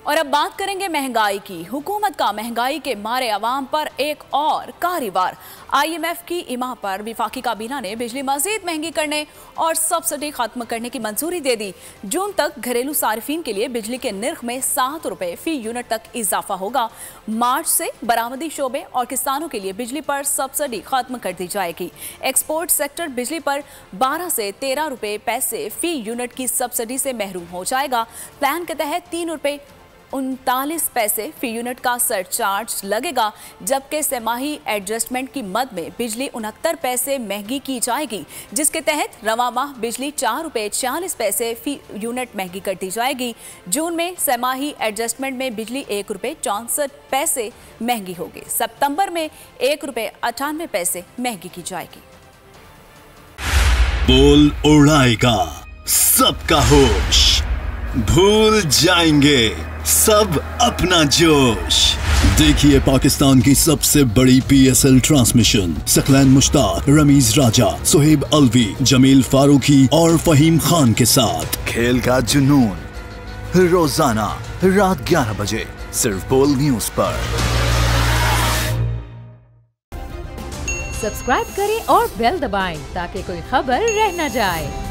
और अब बात करेंगे महंगाई की। हुकूमत का महंगाई के मारे अवाम पर एक और कारी वार। IMF की इमाम पर वफाकी काबीना ने बिजली मजीद महंगी करने और सब्सिडी खत्म करने की मंजूरी दे दी। जून तक घरेलू सार्फिन के लिए बिजली के निर्ख में 7 रुपए फी यूनिट तक इजाफा होगा। मार्च से बरामदी शोबे और किसानों के लिए बिजली पर सब्सिडी खत्म कर दी जाएगी। एक्सपोर्ट सेक्टर बिजली पर 12 से 13 रुपए पैसे फी यूनिट की सब्सिडी से महरूम हो जाएगा। प्लान के तहत 3 रुपए 39 पैसे फी यूनिट का सरचार्ज लगेगा, जबकि सेमाही एडजस्टमेंट की मद में बिजली 69 पैसे महंगी की जाएगी, जिसके तहत रवा माह बिजली 4 रुपए 40 पैसे फी यूनिट महंगी कर दी जाएगी। जून में सेमाही एडजस्टमेंट में बिजली 1 रुपए 64 पैसे महंगी होगी। सितंबर में 1 रुपए 98 पैसे महंगी की जाएगी। बोल उड़ाएगा सबका होश, भूल जाएंगे सब अपना जोश। देखिए पाकिस्तान की सबसे बड़ी PSL ट्रांसमिशन सकलैन मुश्ताक, रमीज राजा, सुहेब अलवी, जमील फारूकी और फहीम खान के साथ खेल का जुनून रोजाना रात 11 बजे सिर्फ बोल न्यूज पर। सब्सक्राइब करें और बेल दबाएं ताकि कोई खबर रह न जाए।